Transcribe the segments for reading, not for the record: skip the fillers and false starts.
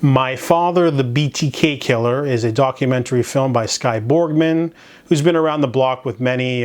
My Father, the BTK Killer is a documentary film by Skye Borgman, who's been around the block with many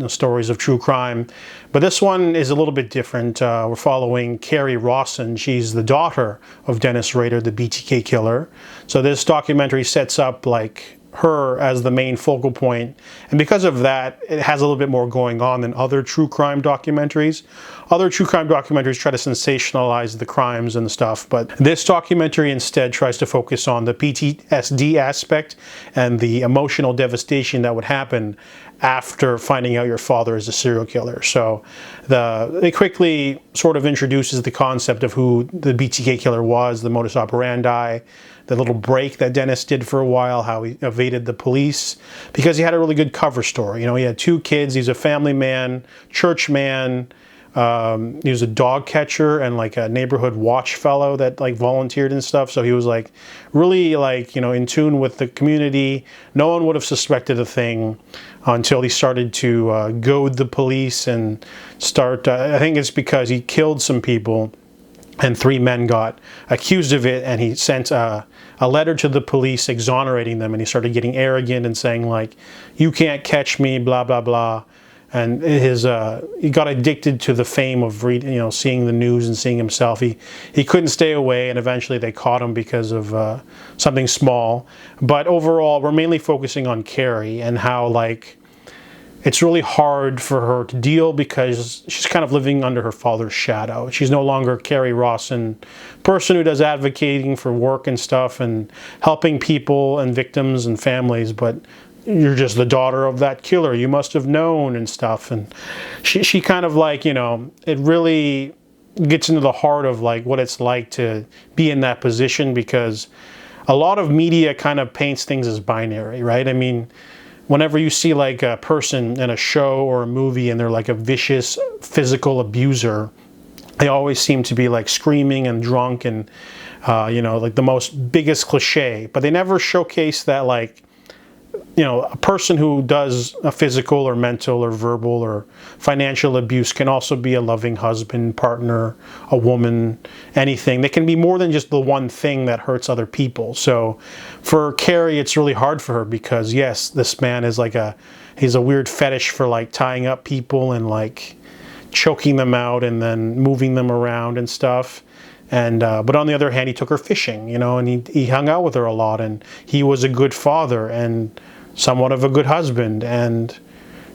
stories of true crime. But this one is a little bit different. We're following Kerri Rawson. She's the daughter of Dennis Rader, the BTK Killer. So this documentary sets up like her as the main focal point, and because of that it has a little bit more going on than other true crime documentaries. Other true crime documentaries try to sensationalize the crimes and stuff, but this documentary instead tries to focus on the PTSD aspect and the emotional devastation that would happen after finding out your father is a serial killer. So it quickly sort of introduces the concept of who the BTK killer was, the modus operandi, the little break that Dennis did for a while, how he evaded the police, because he had a really good cover story. You know, he had 2 kids, he's a family man, church man, he was a dog catcher and like a neighborhood watch fellow that like volunteered and stuff. So he was like really like, you know, in tune with the community. No one would have suspected a thing until he started to goad the police and start, I think it's because he killed some people and 3 men got accused of it, and he sent a letter to the police exonerating them, and he started getting arrogant and saying like, you can't catch me, blah, blah, blah. And he got addicted to the fame of seeing the news and seeing himself. He couldn't stay away, and eventually they caught him because of something small. But overall, we're mainly focusing on Kerri and how like it's really hard for her to deal because she's kind of living under her father's shadow. She's no longer Kerri Rawson, person who does advocating for work and stuff and helping people and victims and families, but you're just the daughter of that killer. You must have known and stuff. And she kind of like, you know, it really gets into the heart of like what it's like to be in that position, because a lot of media kind of paints things as binary, right? I mean, whenever you see like a person in a show or a movie and they're like a vicious physical abuser, they always seem to be like screaming and drunk and, like the most biggest cliche, but they never showcase that like, you know, a person who does a physical or mental or verbal or financial abuse can also be a loving husband, partner, a woman, anything. They can be more than just the one thing that hurts other people. So for Kerri, it's really hard for her because yes, this man is like he's a weird fetish for like tying up people and like choking them out and then moving them around and stuff. And but on the other hand, he took her fishing, you know, and he hung out with her a lot, and he was a good father and somewhat of a good husband, and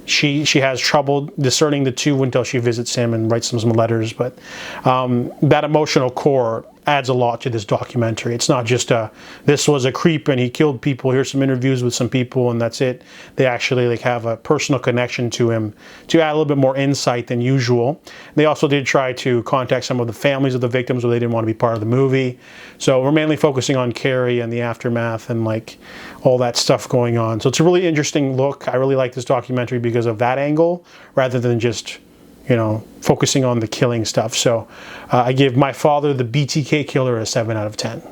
she has trouble discerning the two until she visits him and writes him some letters. But that emotional core adds a lot to this documentary. It's not just this was a creep and he killed people, here's some interviews with some people and that's it. They actually like have a personal connection to him to add a little bit more insight than usual. They also did try to contact some of the families of the victims, but they didn't want to be part of the movie. So we're mainly focusing on Kerri and the aftermath and like all that stuff going on. So it's a really interesting look. I really like this documentary because of that angle rather than just, you know, focusing on the killing stuff. So I give My Father, the BTK Killer, a 7 out of 10.